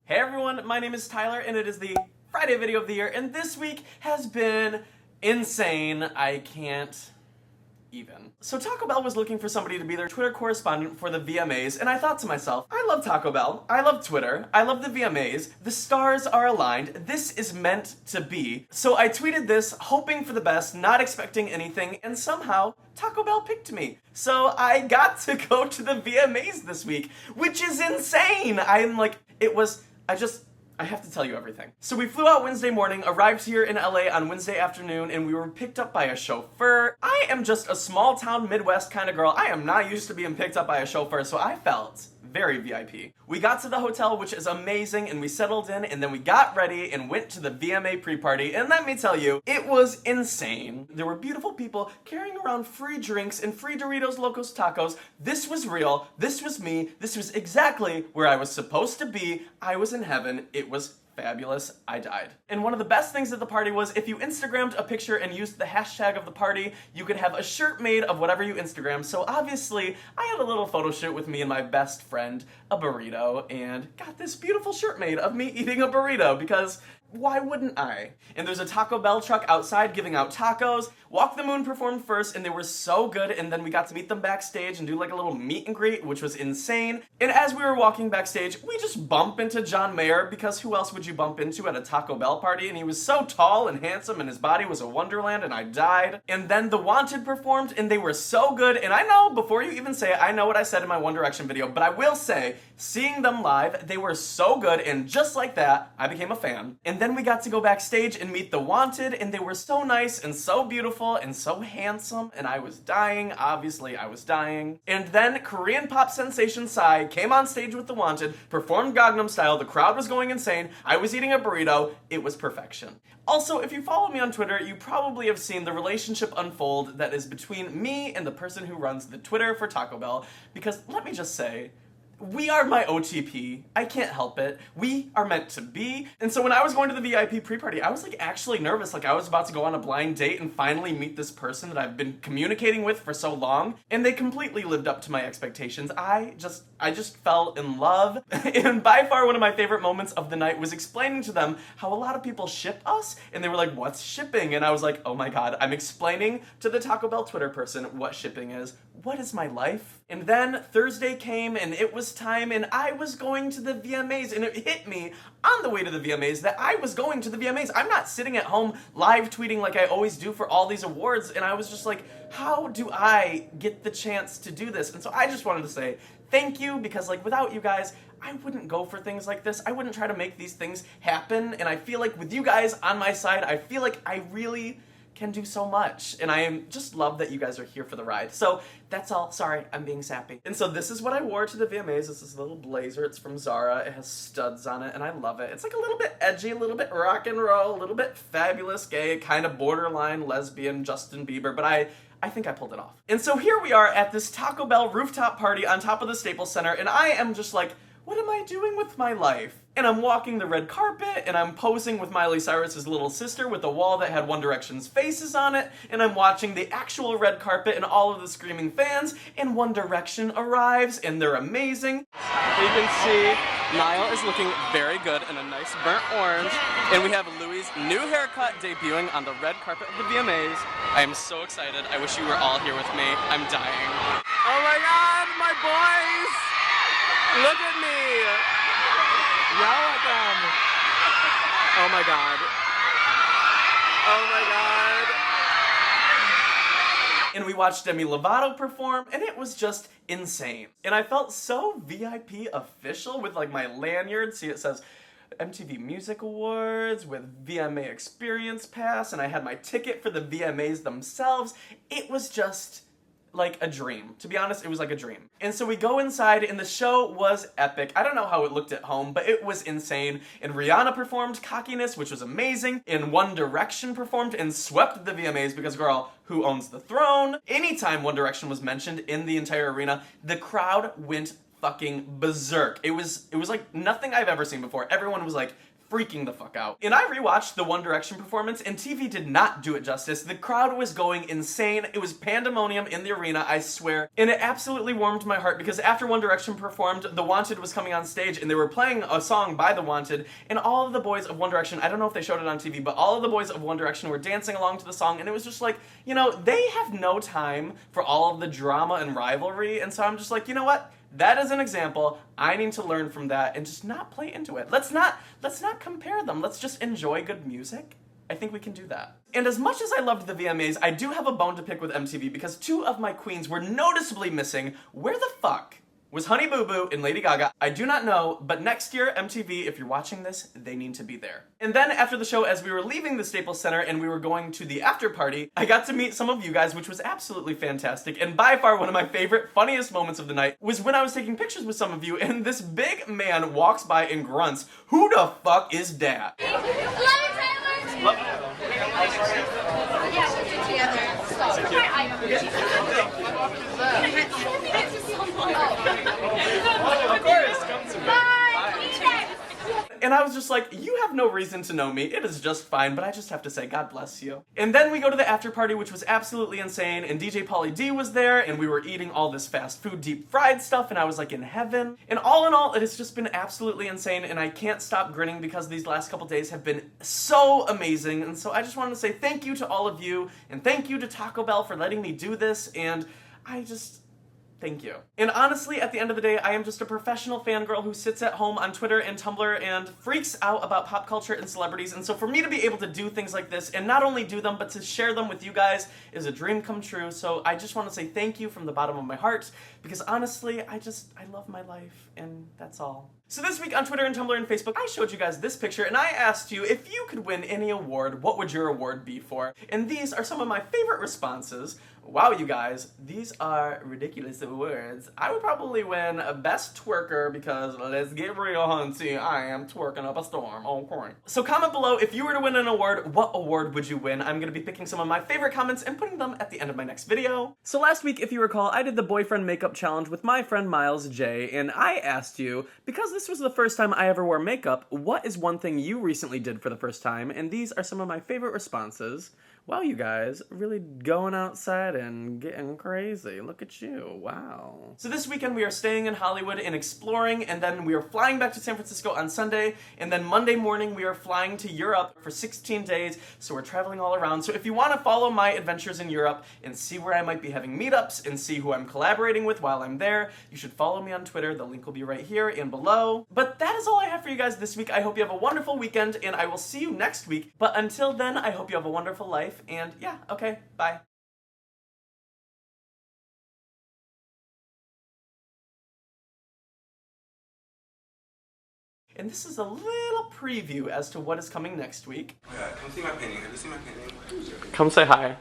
Hey everyone, my name is Tyler and it is the Friday video of the year, and this week has been insane. I can't even. So Taco Bell was looking for somebody to be their Twitter correspondent for the VMAs, and I thought to myself, I love Taco Bell, I love Twitter, I love the VMAs, the stars are aligned, this is meant to be. So I tweeted this, hoping for the best, not expecting anything, and somehow Taco Bell picked me. So I got to go to the VMAs this week, which is insane! I have to tell you everything. So we flew out Wednesday morning, arrived here in LA on Wednesday afternoon, and we were picked up by a chauffeur. I am just a small town Midwest kind of girl. I am not used to being picked up by a chauffeur, so I felt very VIP. We got to the hotel, which is amazing, and we settled in, and then we got ready and went to the VMA pre-party, and let me tell you, it was insane. There were beautiful people carrying around free drinks and free Doritos Locos Tacos. This was real. This was me. This was exactly where I was supposed to be. I was in heaven. It was fabulous. I died. And one of the best things at the party was if you Instagrammed a picture and used the hashtag of the party, you could have a shirt made of whatever you Instagram. So obviously, I had a little photo shoot with me and my best friend, a burrito, and got this beautiful shirt made of me eating a burrito because why wouldn't I? And there's a Taco Bell truck outside giving out tacos. Walk the Moon performed first, and they were so good, and then we got to meet them backstage and do like a little meet and greet, which was insane. And as we were walking backstage, we just bump into John Mayer, because who else would you bump into at a Taco Bell party? And he was so tall and handsome, and his body was a wonderland, and I died. And then The Wanted performed, and they were so good, and I know, before you even say it, I know what I said in my One Direction video, but I will say, seeing them live, they were so good, and just like that, I became a fan. And then we got to go backstage and meet The Wanted, and they were so nice and so beautiful and so handsome, and I was dying. Obviously, I was dying. And then Korean pop sensation Psy came on stage with The Wanted, performed Gangnam Style, the crowd was going insane, I was eating a burrito, it was perfection. Also, if you follow me on Twitter, you probably have seen the relationship unfold that is between me and the person who runs the Twitter for Taco Bell, because let me just say, we are my OTP. I can't help it. We are meant to be. And so when I was going to the VIP pre-party, I was like actually nervous, like I was about to go on a blind date and finally meet this person that I've been communicating with for so long, and they completely lived up to my expectations. I just fell in love. And by far one of my favorite moments of the night was explaining to them how a lot of people ship us, and they were like, what's shipping? And I was like, oh my god, I'm explaining to the Taco Bell Twitter person what shipping is. What is my life? And then Thursday came and it was time, and I was going to the VMAs, and it hit me on the way to the VMAs that I was going to the VMAs. I'm not sitting at home live tweeting like I always do for all these awards, and I was just like, how do I get the chance to do this? And so I just wanted to say thank you, because like without you guys, I wouldn't go for things like this. I wouldn't try to make these things happen, and I feel like with you guys on my side, I feel like I really can do so much, and I am just love that you guys are here for the ride. So that's all. Sorry, I'm being sappy. And so this is what I wore to the VMAs. This is a little blazer. It's from Zara. It has studs on it, and I love it. It's like a little bit edgy, a little bit rock and roll, a little bit fabulous gay, kind of borderline lesbian Justin Bieber, but I think I pulled it off. And so here we are at this Taco Bell rooftop party on top of the Staples Center, and I am just like, what am I doing with my life? And I'm walking the red carpet, and I'm posing with Miley Cyrus's little sister with a wall that had One Direction's faces on it, and I'm watching the actual red carpet and all of the screaming fans, and One Direction arrives, and they're amazing. You can see Niall is looking very good in a nice burnt orange, and we have Louis' new haircut debuting on the red carpet of the VMAs. I am so excited. I wish you were all here with me. I'm dying. Oh my god, my boys! Look at me! Yell at them! Oh my god. Oh my god. And we watched Demi Lovato perform, and it was just insane. And I felt so VIP official with like my lanyard. See, it says MTV Music Awards with VMA Experience Pass, and I had my ticket for the VMAs themselves. It was just like a dream. To be honest, it was like a dream. And so we go inside, and the show was epic. I don't know how it looked at home, but it was insane. And Rihanna performed Cockiness, which was amazing. And One Direction performed and swept the VMAs because, girl, who owns the throne? Anytime One Direction was mentioned in the entire arena, the crowd went fucking berserk. It was like nothing I've ever seen before. Everyone was like freaking the fuck out. And I rewatched the One Direction performance, and TV did not do it justice. The crowd was going insane. It was pandemonium in the arena, I swear. And it absolutely warmed my heart because after One Direction performed, The Wanted was coming on stage and they were playing a song by The Wanted, and all of the boys of One Direction, I don't know if they showed it on TV, but all of the boys of One Direction were dancing along to the song, and it was just like, you know, they have no time for all of the drama and rivalry, and so I'm just like, you know what? That is an example. I need to learn from that and just not play into it. Let's not compare them. Let's just enjoy good music. I think we can do that. And as much as I loved the VMAs, I do have a bone to pick with MTV because two of my queens were noticeably missing. Where the fuck was Honey Boo Boo and Lady Gaga? I do not know, but next year, MTV, if you're watching this, they need to be there. And then after the show, as we were leaving the Staples Center and we were going to the after party, I got to meet some of you guys, which was absolutely fantastic. And by far one of my favorite, funniest moments of the night was when I was taking pictures with some of you and this big man walks by and grunts, "Who the fuck is that?" Love you, Taylor! Yeah, we'll do it together. Stop. Of course, come to me. And I was just like, you have no reason to know me. It is just fine, but I just have to say, God bless you. And then we go to the after party, which was absolutely insane, and DJ Pauly D was there, and we were eating all this fast food, deep fried stuff, and I was like in heaven. And all in all, it has just been absolutely insane, and I can't stop grinning because these last couple days have been so amazing. And so I just wanted to say thank you to all of you, and thank you to Taco Bell for letting me do this, and thank you. And honestly, at the end of the day, I am just a professional fangirl who sits at home on Twitter and Tumblr and freaks out about pop culture and celebrities, and so for me to be able to do things like this, and not only do them, but to share them with you guys, is a dream come true. So I just want to say thank you from the bottom of my heart, because honestly, I love my life, and that's all. So this week on Twitter and Tumblr and Facebook, I showed you guys this picture, and I asked you, if you could win any award, what would your award be for? And these are some of my favorite responses. Wow, you guys, these are ridiculous awards. I would probably win Best Twerker because, let's get real, hunty, I am twerking up a storm. Okay. So comment below, if you were to win an award, what award would you win? I'm gonna be picking some of my favorite comments and putting them at the end of my next video. So last week, if you recall, I did the boyfriend makeup challenge with my friend Miles J, and I asked you, because this was the first time I ever wore makeup, what is one thing you recently did for the first time? And these are some of my favorite responses. Wow, you guys, really going outside and getting crazy. Look at you, wow. So this weekend we are staying in Hollywood and exploring, and then we are flying back to San Francisco on Sunday, and then Monday morning we are flying to Europe for 16 days, so we're traveling all around. So if you want to follow my adventures in Europe and see where I might be having meetups and see who I'm collaborating with while I'm there, you should follow me on Twitter. The link will be right here and below. But that is all I have for you guys this week. I hope you have a wonderful weekend, and I will see you next week. But until then, I hope you have a wonderful life. And yeah, okay, bye. And this is a little preview as to what is coming next week. Oh yeah, come see my painting. Have you seen my painting? Come say hi.